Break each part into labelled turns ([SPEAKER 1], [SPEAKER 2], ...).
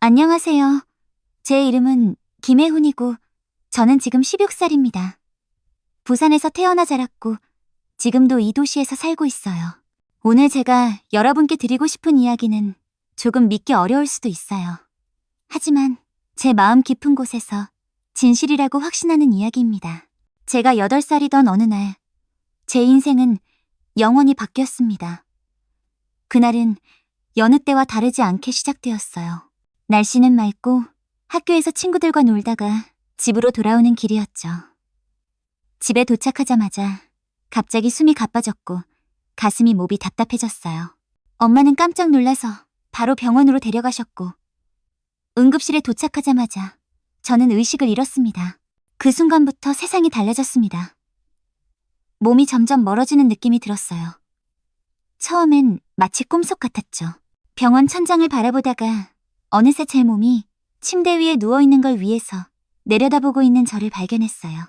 [SPEAKER 1] 안녕하세요. 제 이름은 김혜훈이고 저는 지금 16살입니다. 부산에서 태어나 자랐고 지금도 이 도시에서 살고 있어요. 오늘 제가 여러분께 드리고 싶은 이야기는 조금 믿기 어려울 수도 있어요. 하지만 제 마음 깊은 곳에서 진실이라고 확신하는 이야기입니다. 제가 8살이던 어느 날, 제 인생은 영원히 바뀌었습니다. 그날은 여느 때와 다르지 않게 시작되었어요. 날씨는 맑고 학교에서 친구들과 놀다가 집으로 돌아오는 길이었죠. 집에 도착하자마자 갑자기 숨이 가빠졌고 가슴이 몹이 답답해졌어요. 엄마는 깜짝 놀라서 바로 병원으로 데려가셨고 응급실에 도착하자마자 저는 의식을 잃었습니다. 그 순간부터 세상이 달라졌습니다. 몸이 점점 멀어지는 느낌이 들었어요. 처음엔 마치 꿈속 같았죠. 병원 천장을 바라보다가 어느새 제 몸이 침대 위에 누워있는 걸 위에서 내려다보고 있는 저를 발견했어요.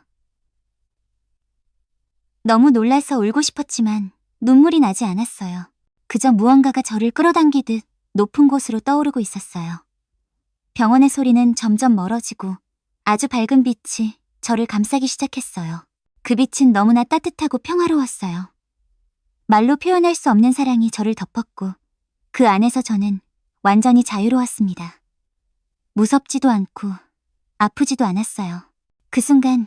[SPEAKER 1] 너무 놀라서 울고 싶었지만 눈물이 나지 않았어요. 그저 무언가가 저를 끌어당기듯 높은 곳으로 떠오르고 있었어요. 병원의 소리는 점점 멀어지고 아주 밝은 빛이 저를 감싸기 시작했어요. 그 빛은 너무나 따뜻하고 평화로웠어요. 말로 표현할 수 없는 사랑이 저를 덮었고 그 안에서 저는 완전히 자유로웠습니다. 무섭지도 않고 아프지도 않았어요. 그 순간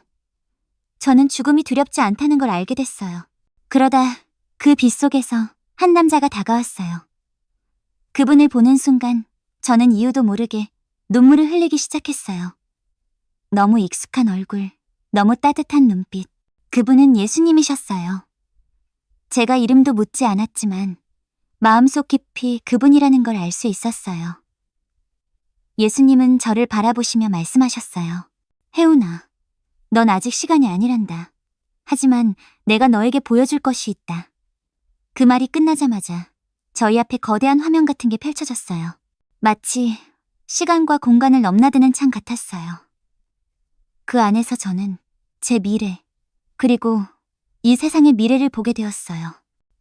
[SPEAKER 1] 저는 죽음이 두렵지 않다는 걸 알게 됐어요. 그러다 그 빛 속에서 한 남자가 다가왔어요. 그분을 보는 순간 저는 이유도 모르게 눈물을 흘리기 시작했어요. 너무 익숙한 얼굴, 너무 따뜻한 눈빛. 그분은 예수님이셨어요. 제가 이름도 묻지 않았지만 마음속 깊이 그분이라는 걸 알 수 있었어요. 예수님은 저를 바라보시며 말씀하셨어요. 혜훈아, 넌 아직 시간이 아니란다. 하지만 내가 너에게 보여줄 것이 있다. 그 말이 끝나자마자 저희 앞에 거대한 화면 같은 게 펼쳐졌어요. 마치 시간과 공간을 넘나드는 창 같았어요. 그 안에서 저는 제 미래, 그리고 이 세상의 미래를 보게 되었어요.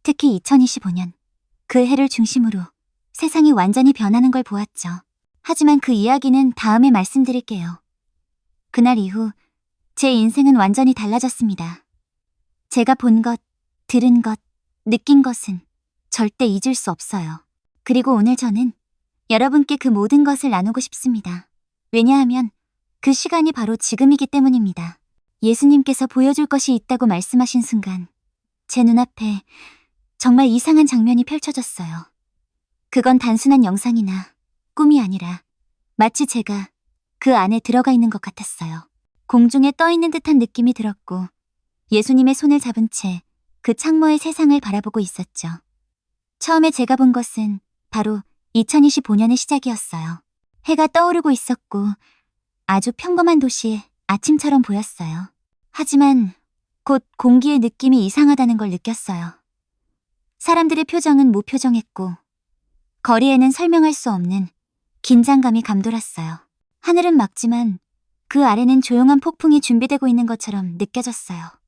[SPEAKER 1] 특히 2025년, 그 해를 중심으로 세상이 완전히 변하는 걸 보았죠. 하지만 그 이야기는 다음에 말씀드릴게요. 그날 이후 제 인생은 완전히 달라졌습니다. 제가 본 것, 들은 것, 느낀 것은 절대 잊을 수 없어요. 그리고 오늘 저는 여러분께 그 모든 것을 나누고 싶습니다. 왜냐하면 그 시간이 바로 지금이기 때문입니다. 예수님께서 보여줄 것이 있다고 말씀하신 순간 제 눈앞에 정말 이상한 장면이 펼쳐졌어요. 그건 단순한 영상이나 꿈이 아니라 마치 제가 그 안에 들어가 있는 것 같았어요. 공중에 떠 있는 듯한 느낌이 들었고 예수님의 손을 잡은 채 그 창모의 세상을 바라보고 있었죠. 처음에 제가 본 것은 바로 2025년의 시작이었어요. 해가 떠오르고 있었고 아주 평범한 도시의 아침처럼 보였어요. 하지만 곧 공기의 느낌이 이상하다는 걸 느꼈어요. 사람들의 표정은 무표정했고 거리에는 설명할 수 없는 긴장감이 감돌았어요. 하늘은 맑지만 그 아래는 조용한 폭풍이 준비되고 있는 것처럼 느껴졌어요.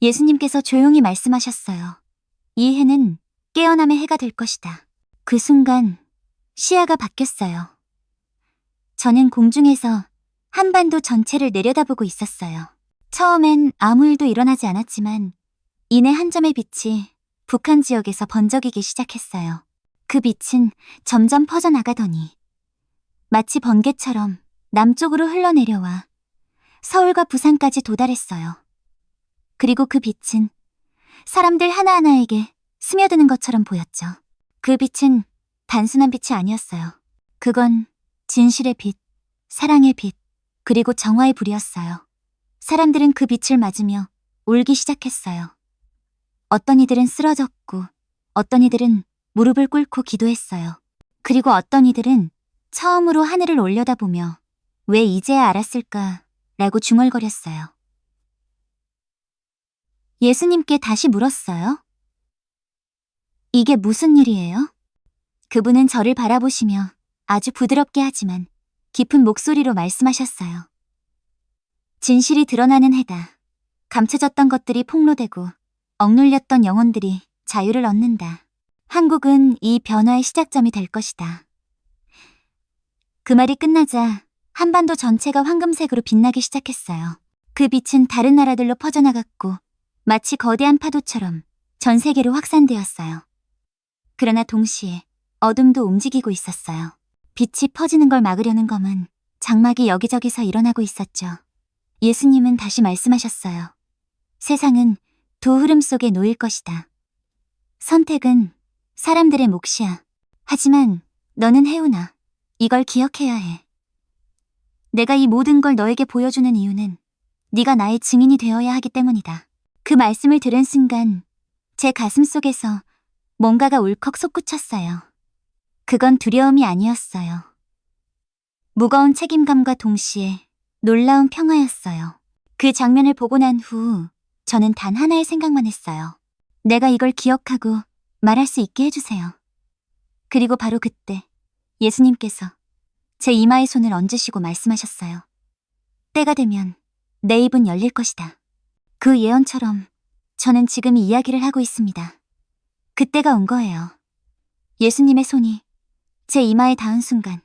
[SPEAKER 1] 예수님께서 조용히 말씀하셨어요. 이 해는 깨어남의 해가 될 것이다. 그 순간 시야가 바뀌었어요. 저는 공중에서 한반도 전체를 내려다보고 있었어요. 처음엔 아무 일도 일어나지 않았지만 이내 한 점의 빛이 북한 지역에서 번쩍이기 시작했어요. 그 빛은 점점 퍼져나가더니 마치 번개처럼 남쪽으로 흘러내려와 서울과 부산까지 도달했어요. 그리고 그 빛은 사람들 하나하나에게 스며드는 것처럼 보였죠. 그 빛은 단순한 빛이 아니었어요. 그건 진실의 빛, 사랑의 빛, 그리고 정화의 불이었어요. 사람들은 그 빛을 맞으며 울기 시작했어요. 어떤 이들은 쓰러졌고 어떤 이들은 무릎을 꿇고 기도했어요. 그리고 어떤 이들은 처음으로 하늘을 올려다보며 왜 이제야 알았을까 라고 중얼거렸어요. 예수님께 다시 물었어요. 이게 무슨 일이에요? 그분은 저를 바라보시며 아주 부드럽게 하지만 깊은 목소리로 말씀하셨어요. 진실이 드러나는 해다. 감춰졌던 것들이 폭로되고 억눌렸던 영혼들이 자유를 얻는다. 한국은 이 변화의 시작점이 될 것이다. 그 말이 끝나자 한반도 전체가 황금색으로 빛나기 시작했어요. 그 빛은 다른 나라들로 퍼져나갔고 마치 거대한 파도처럼 전 세계로 확산되었어요. 그러나 동시에 어둠도 움직이고 있었어요. 빛이 퍼지는 걸 막으려는 검은 장막이 여기저기서 일어나고 있었죠. 예수님은 다시 말씀하셨어요. 세상은 두 흐름 속에 놓일 것이다. 선택은 사람들의 몫이야. 하지만 너는 혜운아, 이걸 기억해야 해. 내가 이 모든 걸 너에게 보여주는 이유는 네가 나의 증인이 되어야 하기 때문이다. 그 말씀을 들은 순간 제 가슴 속에서 뭔가가 울컥 솟구쳤어요. 그건 두려움이 아니었어요. 무거운 책임감과 동시에 놀라운 평화였어요. 그 장면을 보고 난 후 저는 단 하나의 생각만 했어요. 내가 이걸 기억하고 말할 수 있게 해주세요. 그리고 바로 그때 예수님께서 제 이마에 손을 얹으시고 말씀하셨어요. 때가 되면 내 입은 열릴 것이다. 그 예언처럼 저는 지금 이 이야기를 하고 있습니다. 그때가 온 거예요. 예수님의 손이 제 이마에 닿은 순간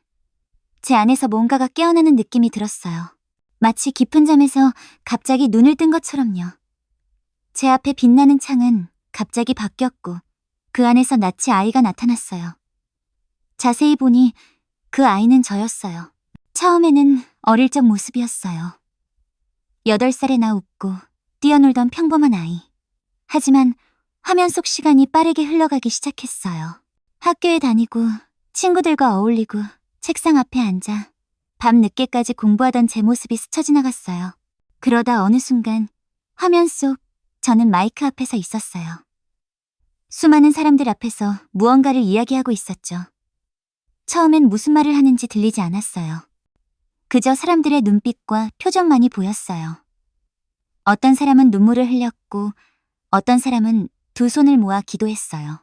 [SPEAKER 1] 제 안에서 뭔가가 깨어나는 느낌이 들었어요. 마치 깊은 잠에서 갑자기 눈을 뜬 것처럼요. 제 앞에 빛나는 창은 갑자기 바뀌었고 그 안에서 낯이 아이가 나타났어요. 자세히 보니 그 아이는 저였어요. 처음에는 어릴 적 모습이었어요. 8살에 나 웃고 뛰어놀던 평범한 아이. 하지만 화면 속 시간이 빠르게 흘러가기 시작했어요. 학교에 다니고 친구들과 어울리고 책상 앞에 앉아 밤 늦게까지 공부하던 제 모습이 스쳐 지나갔어요. 그러다 어느 순간 화면 속 저는 마이크 앞에 서 있었어요. 수많은 사람들 앞에서 무언가를 이야기하고 있었죠. 처음엔 무슨 말을 하는지 들리지 않았어요. 그저 사람들의 눈빛과 표정만이 보였어요. 어떤 사람은 눈물을 흘렸고 어떤 사람은 두 손을 모아 기도했어요.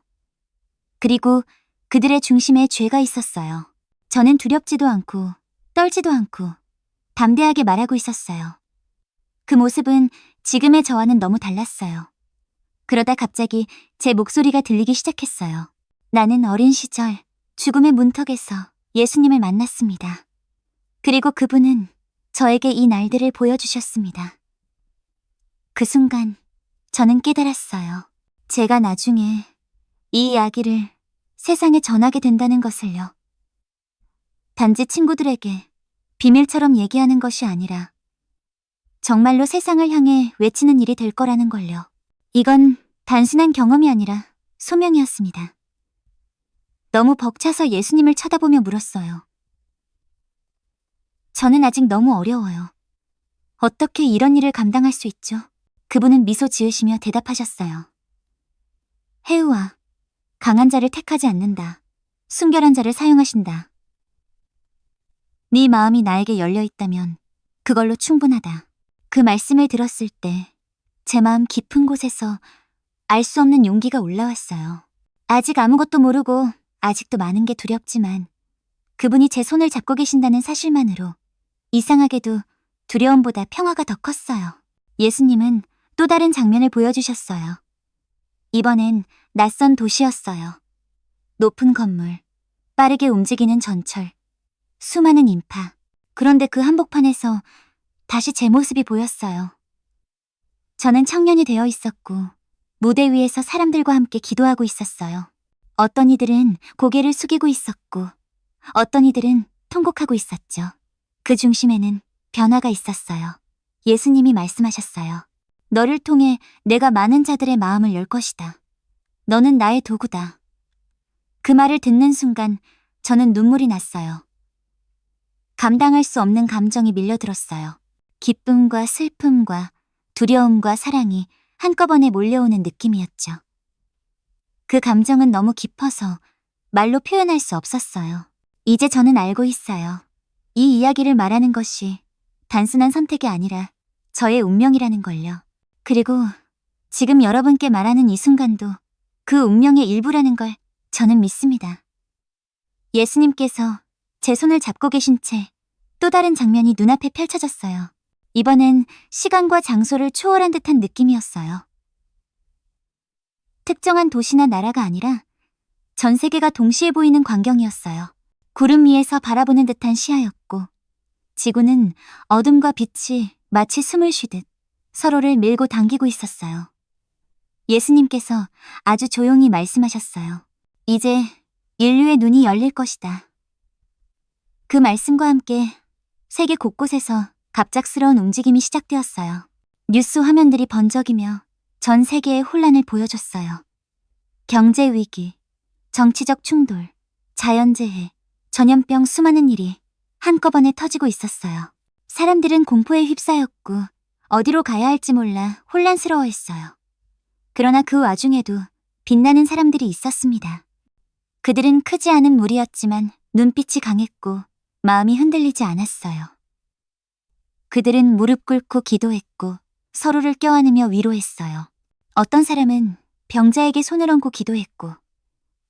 [SPEAKER 1] 그리고 그들의 중심에 죄가 있었어요. 저는 두렵지도 않고 떨지도 않고 담대하게 말하고 있었어요. 그 모습은 지금의 저와는 너무 달랐어요. 그러다 갑자기 제 목소리가 들리기 시작했어요. 나는 어린 시절 죽음의 문턱에서 예수님을 만났습니다. 그리고 그분은 저에게 이 날들을 보여주셨습니다. 그 순간 저는 깨달았어요. 제가 나중에 이 이야기를 세상에 전하게 된다는 것을요. 단지 친구들에게 비밀처럼 얘기하는 것이 아니라 정말로 세상을 향해 외치는 일이 될 거라는 걸요. 이건 단순한 경험이 아니라 소명이었습니다. 너무 벅차서 예수님을 쳐다보며 물었어요. 저는 아직 너무 어려워요. 어떻게 이런 일을 감당할 수 있죠? 그분은 미소 지으시며 대답하셨어요. 혜우아, 강한 자를 택하지 않는다. 순결한 자를 사용하신다. 네 마음이 나에게 열려있다면 그걸로 충분하다. 그 말씀을 들었을 때 제 마음 깊은 곳에서 알 수 없는 용기가 올라왔어요. 아직 아무것도 모르고 아직도 많은 게 두렵지만 그분이 제 손을 잡고 계신다는 사실만으로 이상하게도 두려움보다 평화가 더 컸어요. 예수님은 또 다른 장면을 보여주셨어요. 이번엔 낯선 도시였어요. 높은 건물, 빠르게 움직이는 전철, 수많은 인파. 그런데 그 한복판에서 다시 제 모습이 보였어요. 저는 청년이 되어 있었고 무대 위에서 사람들과 함께 기도하고 있었어요. 어떤 이들은 고개를 숙이고 있었고 어떤 이들은 통곡하고 있었죠. 그 중심에는 변화가 있었어요. 예수님이 말씀하셨어요. 너를 통해 내가 많은 자들의 마음을 열 것이다. 너는 나의 도구다. 그 말을 듣는 순간 저는 눈물이 났어요. 감당할 수 없는 감정이 밀려들었어요. 기쁨과 슬픔과 두려움과 사랑이 한꺼번에 몰려오는 느낌이었죠. 그 감정은 너무 깊어서 말로 표현할 수 없었어요. 이제 저는 알고 있어요. 이 이야기를 말하는 것이 단순한 선택이 아니라 저의 운명이라는 걸요. 그리고 지금 여러분께 말하는 이 순간도 그 운명의 일부라는 걸 저는 믿습니다. 예수님께서 제 손을 잡고 계신 채 또 다른 장면이 눈앞에 펼쳐졌어요. 이번엔 시간과 장소를 초월한 듯한 느낌이었어요. 특정한 도시나 나라가 아니라 전 세계가 동시에 보이는 광경이었어요. 구름 위에서 바라보는 듯한 시야였고, 지구는 어둠과 빛이 마치 숨을 쉬듯 서로를 밀고 당기고 있었어요. 예수님께서 아주 조용히 말씀하셨어요. 이제 인류의 눈이 열릴 것이다. 그 말씀과 함께 세계 곳곳에서 갑작스러운 움직임이 시작되었어요. 뉴스 화면들이 번쩍이며 전 세계의 혼란을 보여줬어요. 경제 위기, 정치적 충돌, 자연재해, 전염병 수많은 일이 한꺼번에 터지고 있었어요. 사람들은 공포에 휩싸였고 어디로 가야 할지 몰라 혼란스러워했어요. 그러나 그 와중에도 빛나는 사람들이 있었습니다. 그들은 크지 않은 무리였지만 눈빛이 강했고 마음이 흔들리지 않았어요. 그들은 무릎 꿇고 기도했고 서로를 껴안으며 위로했어요. 어떤 사람은 병자에게 손을 얹고 기도했고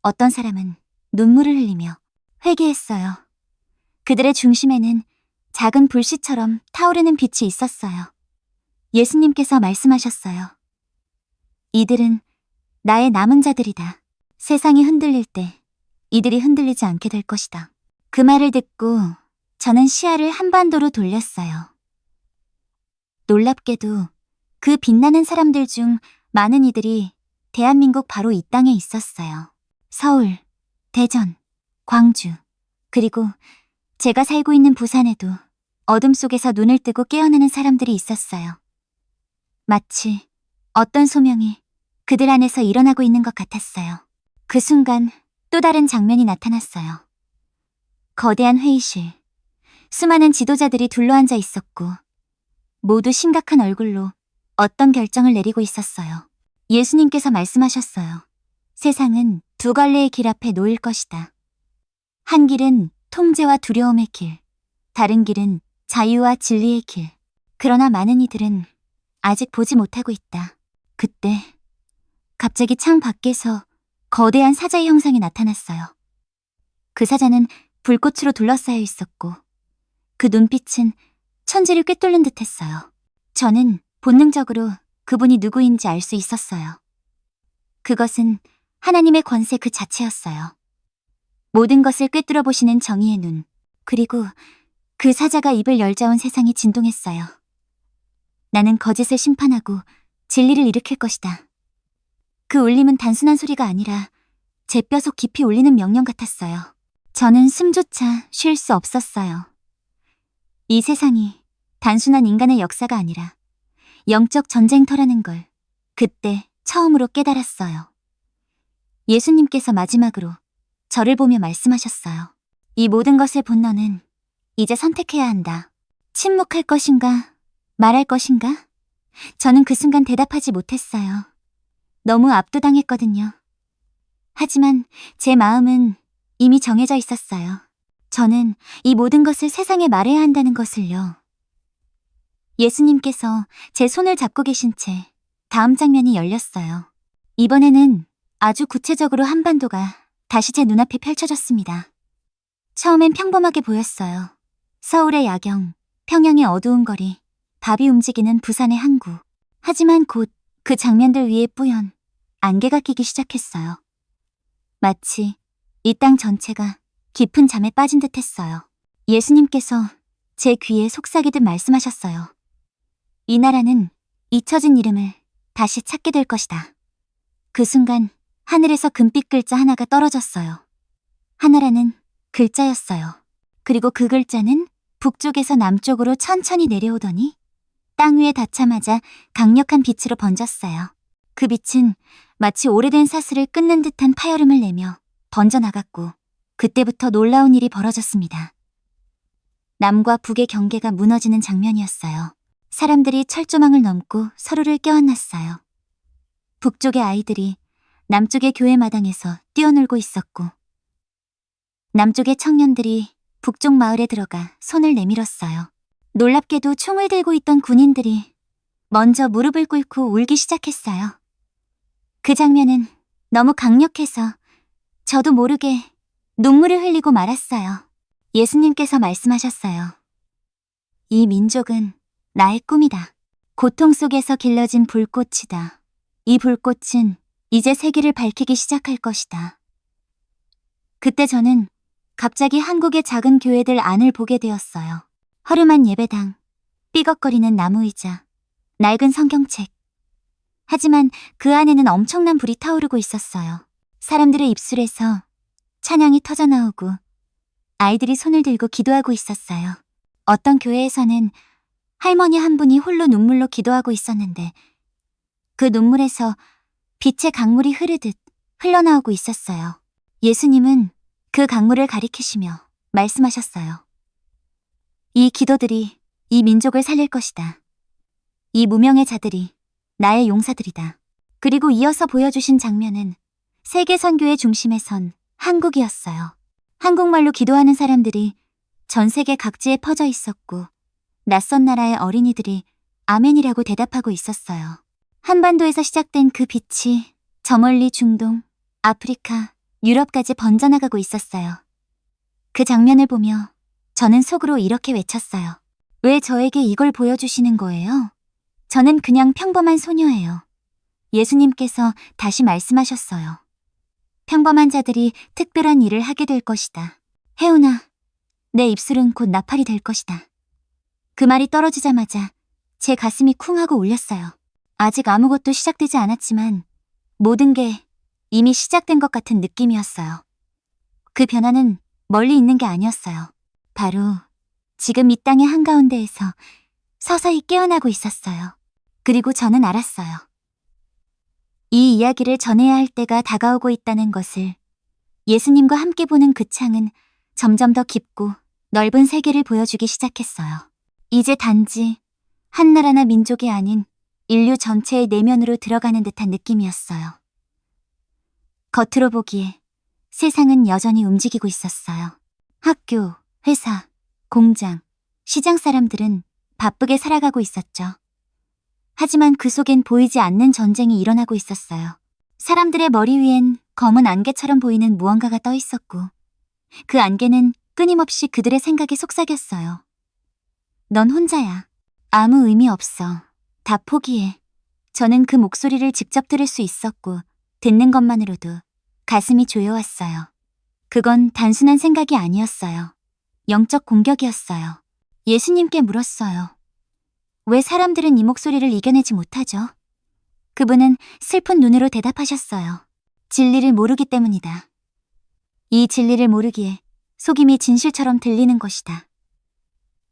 [SPEAKER 1] 어떤 사람은 눈물을 흘리며 회개했어요. 그들의 중심에는 작은 불씨처럼 타오르는 빛이 있었어요. 예수님께서 말씀하셨어요. 이들은 나의 남은 자들이다. 세상이 흔들릴 때 이들이 흔들리지 않게 될 것이다. 그 말을 듣고 저는 시야를 한반도로 돌렸어요. 놀랍게도 그 빛나는 사람들 중 많은 이들이 대한민국 바로 이 땅에 있었어요. 서울, 대전, 광주, 그리고 제가 살고 있는 부산에도 어둠 속에서 눈을 뜨고 깨어나는 사람들이 있었어요. 마치 어떤 소명이 그들 안에서 일어나고 있는 것 같았어요. 그 순간 또 다른 장면이 나타났어요. 거대한 회의실, 수많은 지도자들이 둘러앉아 있었고 모두 심각한 얼굴로 어떤 결정을 내리고 있었어요. 예수님께서 말씀하셨어요. 세상은 두 갈래의 길 앞에 놓일 것이다. 한 길은 통제와 두려움의 길, 다른 길은 자유와 진리의 길. 그러나 많은 이들은 아직 보지 못하고 있다. 그때 갑자기 창 밖에서 거대한 사자의 형상이 나타났어요. 그 사자는 불꽃으로 둘러싸여 있었고 그 눈빛은 천지를 꿰뚫는 듯했어요. 저는 본능적으로 그분이 누구인지 알 수 있었어요. 그것은 하나님의 권세 그 자체였어요. 모든 것을 꿰뚫어 보시는 정의의 눈, 그리고 그 사자가 입을 열자 온 세상이 진동했어요. 나는 거짓을 심판하고 진리를 일으킬 것이다. 그 울림은 단순한 소리가 아니라 제 뼈속 깊이 울리는 명령 같았어요. 저는 숨조차 쉴 수 없었어요. 이 세상이 단순한 인간의 역사가 아니라 영적 전쟁터라는 걸 그때 처음으로 깨달았어요. 예수님께서 마지막으로 저를 보며 말씀하셨어요. 이 모든 것을 본 너는 이제 선택해야 한다. 침묵할 것인가? 말할 것인가? 저는 그 순간 대답하지 못했어요. 너무 압도당했거든요. 하지만 제 마음은 이미 정해져 있었어요. 저는 이 모든 것을 세상에 말해야 한다는 것을요. 예수님께서 제 손을 잡고 계신 채 다음 장면이 열렸어요. 이번에는 아주 구체적으로 한반도가 다시 제 눈앞에 펼쳐졌습니다. 처음엔 평범하게 보였어요. 서울의 야경, 평양의 어두운 거리, 밥이 움직이는 부산의 항구. 하지만 곧 그 장면들 위에 뿌연 안개가 끼기 시작했어요. 마치 이 땅 전체가 깊은 잠에 빠진 듯 했어요. 예수님께서 제 귀에 속삭이듯 말씀하셨어요. 이 나라는 잊혀진 이름을 다시 찾게 될 것이다. 그 순간 하늘에서 금빛 글자 하나가 떨어졌어요. 하나라는 글자였어요. 그리고 그 글자는 북쪽에서 남쪽으로 천천히 내려오더니 땅 위에 닿자마자 강력한 빛으로 번졌어요. 그 빛은 마치 오래된 사슬을 끊는 듯한 파열음을 내며 번져나갔고 그때부터 놀라운 일이 벌어졌습니다. 남과 북의 경계가 무너지는 장면이었어요. 사람들이 철조망을 넘고 서로를 껴안았어요. 북쪽의 아이들이 남쪽의 교회 마당에서 뛰어놀고 있었고 남쪽의 청년들이 북쪽 마을에 들어가 손을 내밀었어요. 놀랍게도 총을 들고 있던 군인들이 먼저 무릎을 꿇고 울기 시작했어요. 그 장면은 너무 강력해서 저도 모르게 눈물을 흘리고 말았어요. 예수님께서 말씀하셨어요. 이 민족은 나의 꿈이다. 고통 속에서 길러진 불꽃이다. 이 불꽃은 이제 세계를 밝히기 시작할 것이다. 그때 저는 갑자기 한국의 작은 교회들 안을 보게 되었어요. 허름한 예배당, 삐걱거리는 나무의자, 낡은 성경책. 하지만 그 안에는 엄청난 불이 타오르고 있었어요. 사람들의 입술에서 찬양이 터져나오고 아이들이 손을 들고 기도하고 있었어요. 어떤 교회에서는 할머니 한 분이 홀로 눈물로 기도하고 있었는데 그 눈물에서 빛의 강물이 흐르듯 흘러나오고 있었어요. 예수님은 그 강물을 가리키시며 말씀하셨어요. 이 기도들이 이 민족을 살릴 것이다. 이 무명의 자들이 나의 용사들이다. 그리고 이어서 보여주신 장면은 세계 선교의 중심에 선 한국이었어요. 한국말로 기도하는 사람들이 전 세계 각지에 퍼져 있었고 낯선 나라의 어린이들이 아멘이라고 대답하고 있었어요. 한반도에서 시작된 그 빛이 저 멀리 중동, 아프리카, 유럽까지 번져나가고 있었어요. 그 장면을 보며 저는 속으로 이렇게 외쳤어요. 왜 저에게 이걸 보여주시는 거예요? 저는 그냥 평범한 소녀예요. 예수님께서 다시 말씀하셨어요. 평범한 자들이 특별한 일을 하게 될 것이다. 혜훈아, 내 입술은 곧 나팔이 될 것이다. 그 말이 떨어지자마자 제 가슴이 쿵 하고 울렸어요. 아직 아무것도 시작되지 않았지만 모든 게 이미 시작된 것 같은 느낌이었어요. 그 변화는 멀리 있는 게 아니었어요. 바로 지금 이 땅의 한가운데에서 서서히 깨어나고 있었어요. 그리고 저는 알았어요. 이 이야기를 전해야 할 때가 다가오고 있다는 것을. 예수님과 함께 보는 그 창은 점점 더 깊고 넓은 세계를 보여주기 시작했어요. 이제 단지 한 나라나 민족이 아닌 인류 전체의 내면으로 들어가는 듯한 느낌이었어요. 겉으로 보기에 세상은 여전히 움직이고 있었어요. 학교, 회사, 공장, 시장 사람들은 바쁘게 살아가고 있었죠. 하지만 그 속엔 보이지 않는 전쟁이 일어나고 있었어요. 사람들의 머리 위엔 검은 안개처럼 보이는 무언가가 떠 있었고 그 안개는 끊임없이 그들의 생각에 속삭였어요. 넌 혼자야. 아무 의미 없어. 다 포기해. 저는 그 목소리를 직접 들을 수 있었고 듣는 것만으로도 가슴이 조여왔어요. 그건 단순한 생각이 아니었어요. 영적 공격이었어요. 예수님께 물었어요. 왜 사람들은 이 목소리를 이겨내지 못하죠? 그분은 슬픈 눈으로 대답하셨어요. 진리를 모르기 때문이다. 이 진리를 모르기에 속임이 진실처럼 들리는 것이다.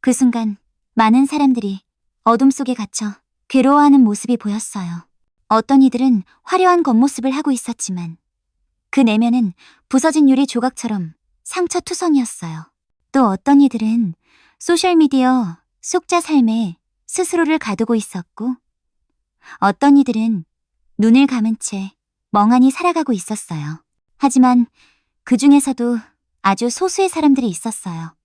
[SPEAKER 1] 그 순간 많은 사람들이 어둠 속에 갇혀 괴로워하는 모습이 보였어요. 어떤 이들은 화려한 겉모습을 하고 있었지만 그 내면은 부서진 유리 조각처럼 상처투성이었어요. 또 어떤 이들은 소셜미디어 속자 삶에 스스로를 가두고 있었고 어떤 이들은 눈을 감은 채 멍하니 살아가고 있었어요. 하지만 그 중에서도 아주 소수의 사람들이 있었어요.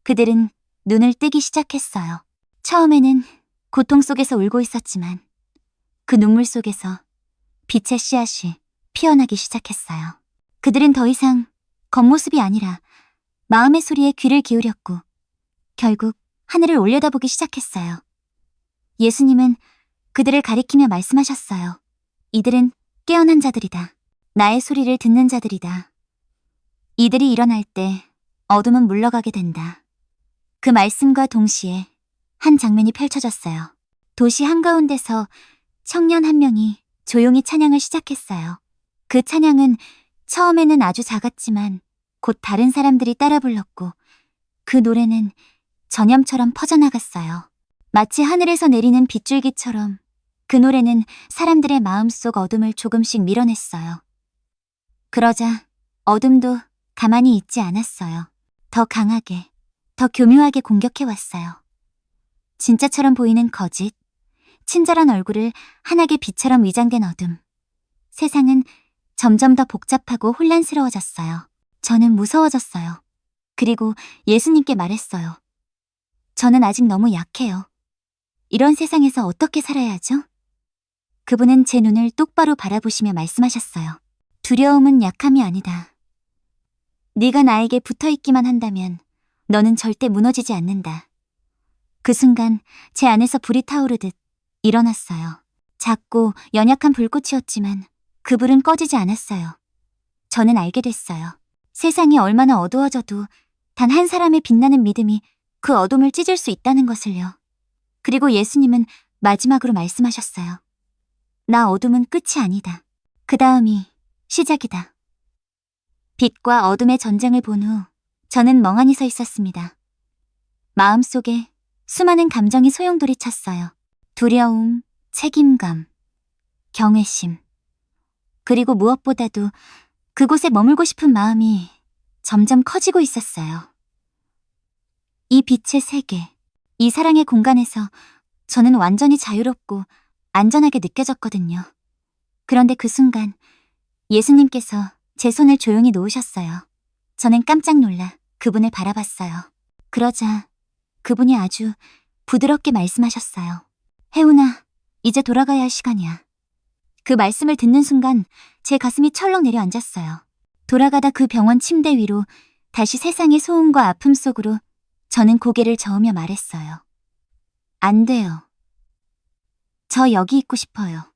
[SPEAKER 1] 그들은 눈을 뜨기 시작했어요. 처음에는 고통 속에서 울고 있었지만 그 눈물 속에서 빛의 씨앗이 피어나기 시작했어요. 그들은 더 이상 겉모습이 아니라 마음의 소리에 귀를 기울였고 결국 하늘을 올려다보기 시작했어요. 예수님은 그들을 가리키며 말씀하셨어요. 이들은 깨어난 자들이다. 나의 소리를 듣는 자들이다. 이들이 일어날 때 어둠은 물러가게 된다. 그 말씀과 동시에 한 장면이 펼쳐졌어요. 도시 한가운데서 청년 한 명이 조용히 찬양을 시작했어요. 그 찬양은 처음에는 아주 작았지만 곧 다른 사람들이 따라 불렀고 그 노래는 전염처럼 퍼져나갔어요. 마치 하늘에서 내리는 빗줄기처럼 그 노래는 사람들의 마음속 어둠을 조금씩 밀어냈어요. 그러자 어둠도 가만히 있지 않았어요. 더 강하게, 더 교묘하게 공격해왔어요. 진짜처럼 보이는 거짓, 친절한 얼굴을 환하게 빛처럼 위장된 어둠. 세상은 점점 더 복잡하고 혼란스러워졌어요. 저는 무서워졌어요. 그리고 예수님께 말했어요. 저는 아직 너무 약해요. 이런 세상에서 어떻게 살아야 하죠? 그분은 제 눈을 똑바로 바라보시며 말씀하셨어요. 두려움은 약함이 아니다. 네가 나에게 붙어있기만 한다면 너는 절대 무너지지 않는다. 그 순간 제 안에서 불이 타오르듯 일어났어요. 작고 연약한 불꽃이었지만 그 불은 꺼지지 않았어요. 저는 알게 됐어요. 세상이 얼마나 어두워져도 단 한 사람의 빛나는 믿음이 그 어둠을 찢을 수 있다는 것을요. 그리고 예수님은 마지막으로 말씀하셨어요. 나 어둠은 끝이 아니다. 그 다음이 시작이다. 빛과 어둠의 전쟁을 본 후 저는 멍하니 서 있었습니다. 마음속에 수많은 감정이 소용돌이쳤어요. 두려움, 책임감, 경외심. 그리고 무엇보다도 그곳에 머물고 싶은 마음이 점점 커지고 있었어요. 이 빛의 세계, 이 사랑의 공간에서 저는 완전히 자유롭고 안전하게 느껴졌거든요. 그런데 그 순간 예수님께서 제 손을 조용히 놓으셨어요. 저는 깜짝 놀라 그분을 바라봤어요. 그러자 그분이 아주 부드럽게 말씀하셨어요. 혜훈아, 이제 돌아가야 할 시간이야. 그 말씀을 듣는 순간 제 가슴이 철렁 내려앉았어요. 돌아가다 그 병원 침대 위로 다시 세상의 소음과 아픔 속으로 저는 고개를 저으며 말했어요. 안 돼요. 저 여기 있고 싶어요.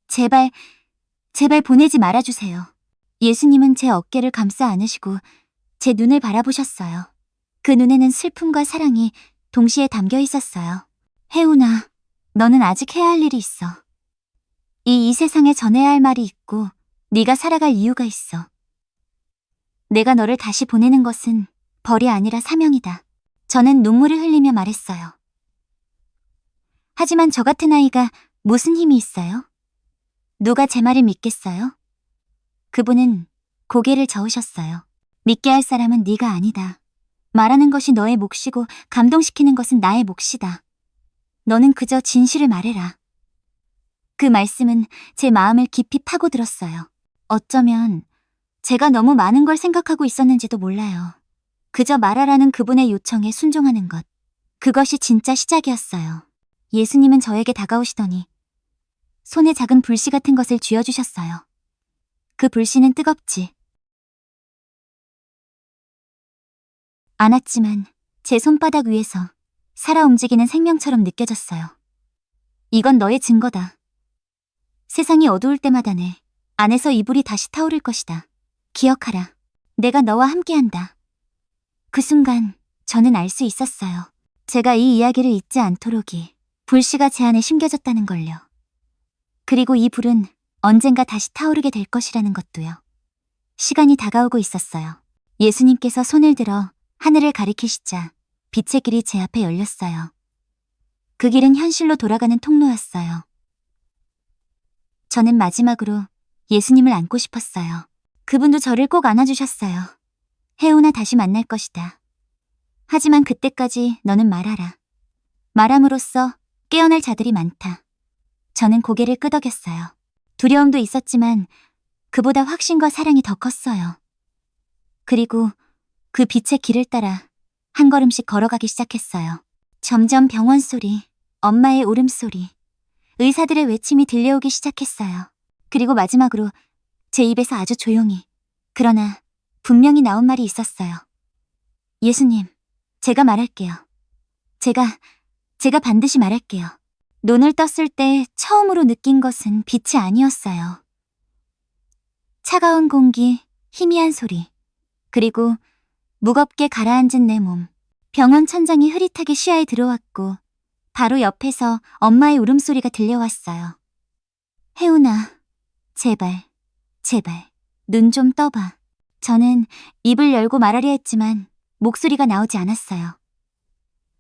[SPEAKER 1] 제발, 제발 보내지 말아주세요. 예수님은 제 어깨를 감싸 안으시고 제 눈을 바라보셨어요. 그 눈에는 슬픔과 사랑이 동시에 담겨 있었어요. 혜훈아, 너는 아직 해야 할 일이 있어. 이 세상에 전해야 할 말이 있고 네가 살아갈 이유가 있어. 내가 너를 다시 보내는 것은 벌이 아니라 사명이다. 저는 눈물을 흘리며 말했어요. 하지만 저 같은 아이가 무슨 힘이 있어요? 누가 제 말을 믿겠어요? 그분은 고개를 저으셨어요. 믿게 할 사람은 네가 아니다. 말하는 것이 너의 몫이고 감동시키는 것은 나의 몫이다. 너는 그저 진실을 말해라. 그 말씀은 제 마음을 깊이 파고들었어요. 어쩌면 제가 너무 많은 걸 생각하고 있었는지도 몰라요. 그저 말하라는 그분의 요청에 순종하는 것. 그것이 진짜 시작이었어요. 예수님은 저에게 다가오시더니 손에 작은 불씨 같은 것을 쥐어주셨어요. 그 불씨는 뜨겁지 않았지만 제 손바닥 위에서 살아 움직이는 생명처럼 느껴졌어요. 이건 너의 증거다. 세상이 어두울 때마다 내 안에서 이불이 다시 타오를 것이다. 기억하라. 내가 너와 함께한다. 그 순간 저는 알 수 있었어요. 제가 이 이야기를 잊지 않도록이 불씨가 제 안에 심겨졌다는 걸요. 그리고 이 불은 언젠가 다시 타오르게 될 것이라는 것도요. 시간이 다가오고 있었어요. 예수님께서 손을 들어 하늘을 가리키시자 빛의 길이 제 앞에 열렸어요. 그 길은 현실로 돌아가는 통로였어요. 저는 마지막으로 예수님을 안고 싶었어요. 그분도 저를 꼭 안아주셨어요. 혜훈아, 다시 만날 것이다. 하지만 그때까지 너는 말하라. 말함으로써 깨어날 자들이 많다. 저는 고개를 끄덕였어요. 두려움도 있었지만 그보다 확신과 사랑이 더 컸어요. 그리고 그 빛의 길을 따라 한 걸음씩 걸어가기 시작했어요. 점점 병원 소리, 엄마의 울음소리, 의사들의 외침이 들려오기 시작했어요. 그리고 마지막으로 제 입에서 아주 조용히, 그러나 분명히 나온 말이 있었어요. 예수님, 제가 말할게요. 제가 반드시 말할게요. 눈을 떴을 때 처음으로 느낀 것은 빛이 아니었어요. 차가운 공기, 희미한 소리, 그리고 무겁게 가라앉은 내 몸. 병원 천장이 흐릿하게 시야에 들어왔고 바로 옆에서 엄마의 울음소리가 들려왔어요. 혜훈아, 제발, 제발, 눈 좀 떠봐. 저는 입을 열고 말하려 했지만 목소리가 나오지 않았어요.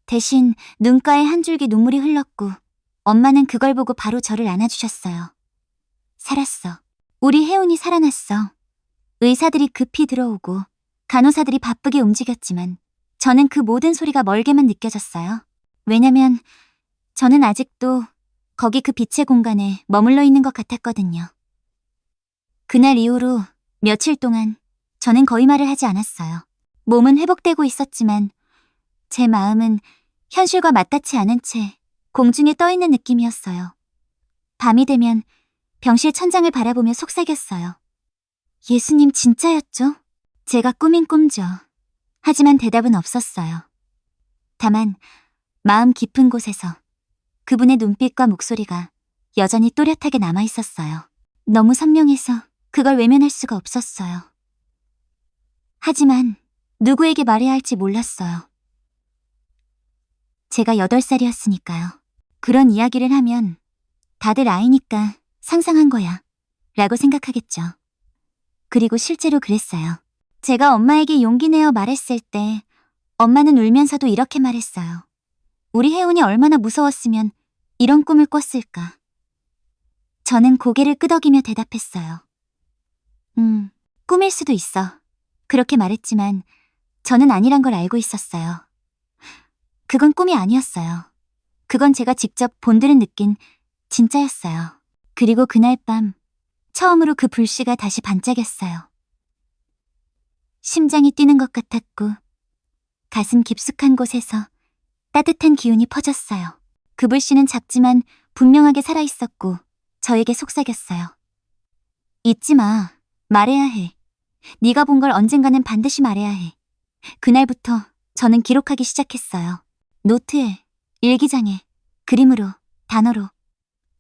[SPEAKER 1] 대신 눈가에 한 줄기 눈물이 흘렀고 엄마는 그걸 보고 바로 저를 안아주셨어요. 살았어. 우리 혜훈이 살아났어. 의사들이 급히 들어오고 간호사들이 바쁘게 움직였지만 저는 그 모든 소리가 멀게만 느껴졌어요. 왜냐면 저는 아직도 거기 그 빛의 공간에 머물러 있는 것 같았거든요. 그날 이후로 며칠 동안 저는 거의 말을 하지 않았어요. 몸은 회복되고 있었지만 제 마음은 현실과 맞닿지 않은 채 공중에 떠 있는 느낌이었어요. 밤이 되면 병실 천장을 바라보며 속삭였어요. 예수님 진짜였죠? 제가 꾸민 꿈죠. 하지만 대답은 없었어요. 다만 마음 깊은 곳에서 그분의 눈빛과 목소리가 여전히 또렷하게 남아있었어요. 너무 선명해서 그걸 외면할 수가 없었어요. 하지만 누구에게 말해야 할지 몰랐어요. 제가 8살이었으니까요. 그런 이야기를 하면 다들 아이니까 상상한 거야 라고 생각하겠죠. 그리고 실제로 그랬어요. 제가 엄마에게 용기 내어 말했을 때 엄마는 울면서도 이렇게 말했어요. 우리 혜운이 얼마나 무서웠으면 이런 꿈을 꿨을까. 저는 고개를 끄덕이며 대답했어요. 꿈일 수도 있어. 그렇게 말했지만 저는 아니란 걸 알고 있었어요. 그건 꿈이 아니었어요. 그건 제가 직접 본드는 느낀 진짜였어요. 그리고 그날 밤 처음으로 그 불씨가 다시 반짝였어요. 심장이 뛰는 것 같았고 가슴 깊숙한 곳에서 따뜻한 기운이 퍼졌어요. 그 불씨는 작지만 분명하게 살아있었고 저에게 속삭였어요. 잊지 마. 말해야 해. 네가 본 걸 언젠가는 반드시 말해야 해. 그날부터 저는 기록하기 시작했어요. 노트에, 일기장에, 그림으로, 단어로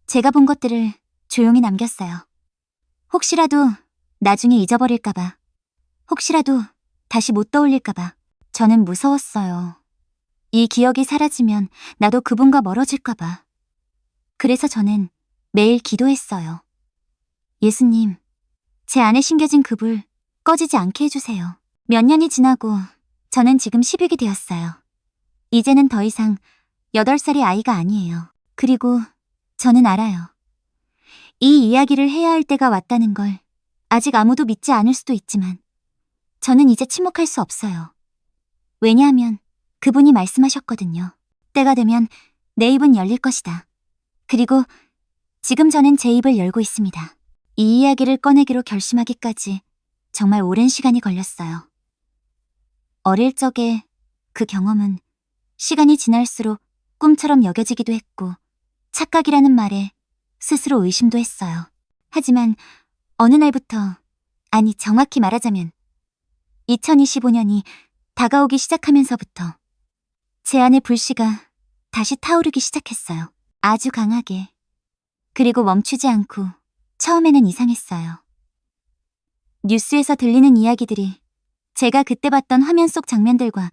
[SPEAKER 1] 제가 본 것들을 조용히 남겼어요. 혹시라도 나중에 잊어버릴까봐, 혹시라도 다시 못 떠올릴까봐 저는 무서웠어요. 이 기억이 사라지면 나도 그분과 멀어질까봐. 그래서 저는 매일 기도했어요. 예수님, 제 안에 심겨진 그 불 꺼지지 않게 해주세요. 몇 년이 지나고 저는 지금 10육이 되었어요. 이제는 더 이상 8살의 아이가 아니에요. 그리고 저는 알아요. 이 이야기를 해야 할 때가 왔다는 걸 아직 아무도 믿지 않을 수도 있지만 저는 이제 침묵할 수 없어요. 왜냐하면 그분이 말씀하셨거든요. 때가 되면 내 입은 열릴 것이다. 그리고 지금 저는 제 입을 열고 있습니다. 이 이야기를 꺼내기로 결심하기까지 정말 오랜 시간이 걸렸어요. 어릴 적에 그 경험은 시간이 지날수록 꿈처럼 여겨지기도 했고 착각이라는 말에 스스로 의심도 했어요. 하지만 어느 날부터, 아니 정확히 말하자면 2025년이 다가오기 시작하면서부터 제 안의 불씨가 다시 타오르기 시작했어요. 아주 강하게. 그리고 멈추지 않고 처음에는 이상했어요. 뉴스에서 들리는 이야기들이 제가 그때 봤던 화면 속 장면들과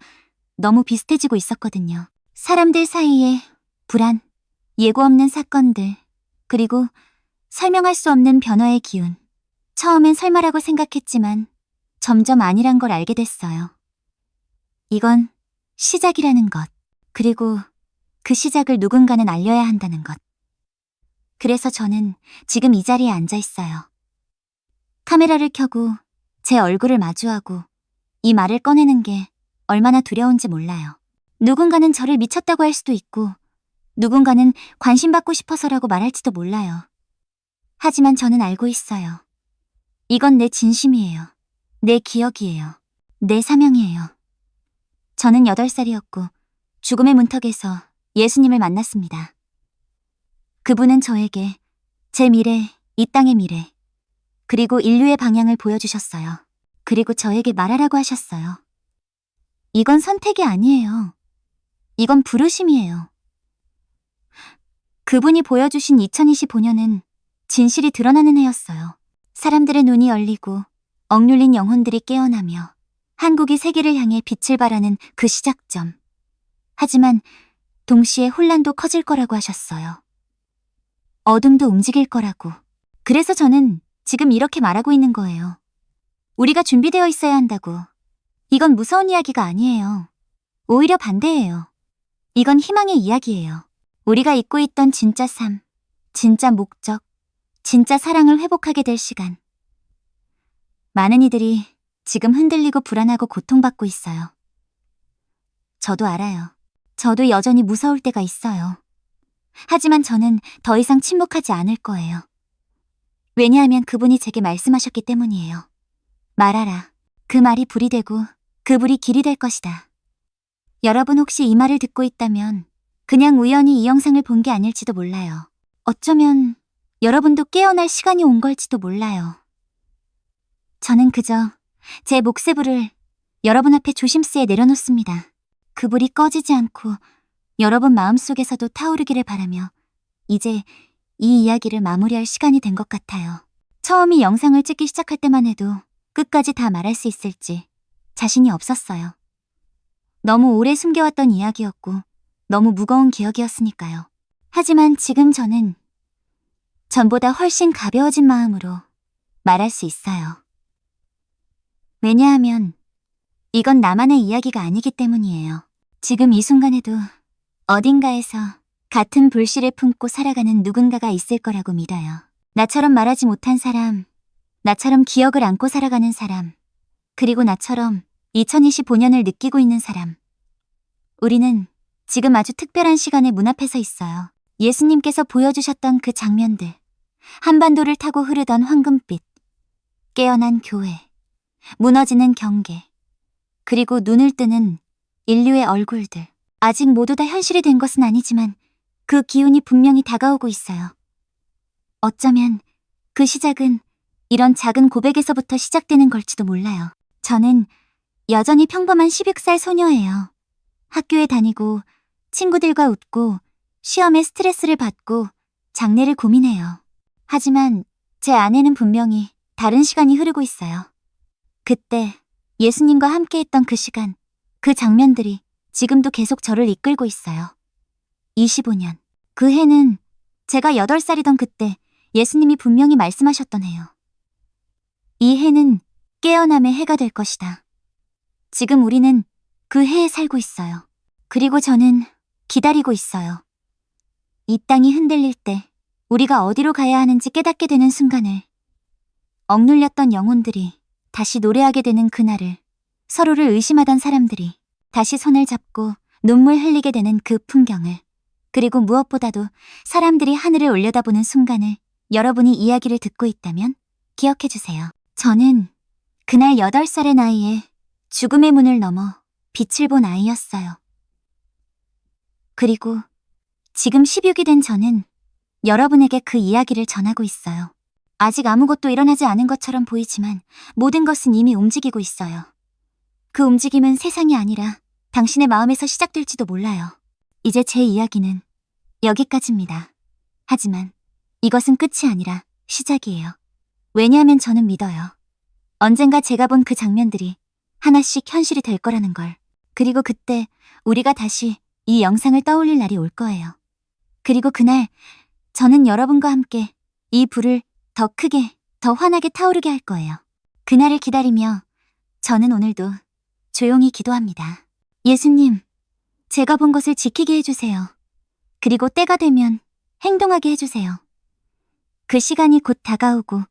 [SPEAKER 1] 너무 비슷해지고 있었거든요. 사람들 사이에 불안, 예고 없는 사건들, 그리고 설명할 수 없는 변화의 기운. 처음엔 설마라고 생각했지만 점점 아니란 걸 알게 됐어요. 이건 시작이라는 것, 그리고 그 시작을 누군가는 알려야 한다는 것. 그래서 저는 지금 이 자리에 앉아 있어요. 카메라를 켜고 제 얼굴을 마주하고 이 말을 꺼내는 게 얼마나 두려운지 몰라요. 누군가는 저를 미쳤다고 할 수도 있고 누군가는 관심받고 싶어서라고 말할지도 몰라요. 하지만 저는 알고 있어요. 이건 내 진심이에요. 내 기억이에요. 내 사명이에요. 저는 8살이었고 죽음의 문턱에서 예수님을 만났습니다. 그분은 저에게 제 미래, 이 땅의 미래, 그리고 인류의 방향을 보여주셨어요. 그리고 저에게 말하라고 하셨어요. 이건 선택이 아니에요. 이건 부르심이에요. 그분이 보여주신 2025년은 진실이 드러나는 해였어요. 사람들의 눈이 열리고 억눌린 영혼들이 깨어나며 한국이 세계를 향해 빛을 발하는 그 시작점. 하지만 동시에 혼란도 커질 거라고 하셨어요. 어둠도 움직일 거라고. 그래서 저는 지금 이렇게 말하고 있는 거예요. 우리가 준비되어 있어야 한다고. 이건 무서운 이야기가 아니에요. 오히려 반대예요. 이건 희망의 이야기예요. 우리가 잊고 있던 진짜 삶, 진짜 목적, 진짜 사랑을 회복하게 될 시간. 많은 이들이 지금 흔들리고 불안하고 고통받고 있어요. 저도 알아요. 저도 여전히 무서울 때가 있어요. 하지만 저는 더 이상 침묵하지 않을 거예요. 왜냐하면 그분이 제게 말씀하셨기 때문이에요. 말하라. 그 말이 불이 되고 그 불이 길이 될 것이다. 여러분 혹시 이 말을 듣고 있다면 그냥 우연히 이 영상을 본 게 아닐지도 몰라요. 어쩌면 여러분도 깨어날 시간이 온 걸지도 몰라요. 저는 그저 제 몫의 불을 여러분 앞에 조심스레 내려놓습니다. 그 불이 꺼지지 않고 여러분 마음속에서도 타오르기를 바라며 이제 이 이야기를 마무리할 시간이 된 것 같아요. 처음 이 영상을 찍기 시작할 때만 해도 끝까지 다 말할 수 있을지 자신이 없었어요. 너무 오래 숨겨왔던 이야기였고 너무 무거운 기억이었으니까요. 하지만 지금 저는 전보다 훨씬 가벼워진 마음으로 말할 수 있어요. 왜냐하면 이건 나만의 이야기가 아니기 때문이에요. 지금 이 순간에도 어딘가에서 같은 불씨를 품고 살아가는 누군가가 있을 거라고 믿어요. 나처럼 말하지 못한 사람, 나처럼 기억을 안고 살아가는 사람, 그리고 나처럼 2025년을 느끼고 있는 사람. 우리는 지금 아주 특별한 시간의 문 앞에 서 있어요. 예수님께서 보여주셨던 그 장면들, 한반도를 타고 흐르던 황금빛, 깨어난 교회, 무너지는 경계, 그리고 눈을 뜨는 인류의 얼굴들. 아직 모두 다 현실이 된 것은 아니지만 그 기운이 분명히 다가오고 있어요. 어쩌면 그 시작은 이런 작은 고백에서부터 시작되는 걸지도 몰라요. 저는 여전히 평범한 16살 소녀예요. 학교에 다니고 친구들과 웃고 시험에 스트레스를 받고 장래를 고민해요. 하지만 제 안에는 분명히 다른 시간이 흐르고 있어요. 그때 예수님과 함께했던 그 시간, 그 장면들이 지금도 계속 저를 이끌고 있어요. 25년. 그 해는 제가 8살이던 그때 예수님이 분명히 말씀하셨던 해요. 이 해는 깨어남의 해가 될 것이다. 지금 우리는 그 해에 살고 있어요. 그리고 저는 기다리고 있어요. 이 땅이 흔들릴 때 우리가 어디로 가야 하는지 깨닫게 되는 순간을, 억눌렸던 영혼들이 다시 노래하게 되는 그날을, 서로를 의심하던 사람들이 다시 손을 잡고 눈물 흘리게 되는 그 풍경을, 그리고 무엇보다도 사람들이 하늘을 올려다보는 순간을 여러분이 이야기를 듣고 있다면 기억해주세요. 저는 그날 8살의 나이에 죽음의 문을 넘어 빛을 본 아이였어요. 그리고 지금 16이 된 저는 여러분에게 그 이야기를 전하고 있어요. 아직 아무것도 일어나지 않은 것처럼 보이지만 모든 것은 이미 움직이고 있어요. 그 움직임은 세상이 아니라 당신의 마음에서 시작될지도 몰라요. 이제 제 이야기는 여기까지입니다. 하지만 이것은 끝이 아니라 시작이에요. 왜냐하면 저는 믿어요. 언젠가 제가 본 그 장면들이 하나씩 현실이 될 거라는 걸. 그리고 그때 우리가 다시 이 영상을 떠올릴 날이 올 거예요. 그리고 그날 저는 여러분과 함께 이 불을 더 크게, 더 환하게 타오르게 할 거예요. 그날을 기다리며 저는 오늘도 조용히 기도합니다. 예수님, 제가 본 것을 지키게 해주세요. 그리고 때가 되면 행동하게 해주세요. 그 시간이 곧 다가오고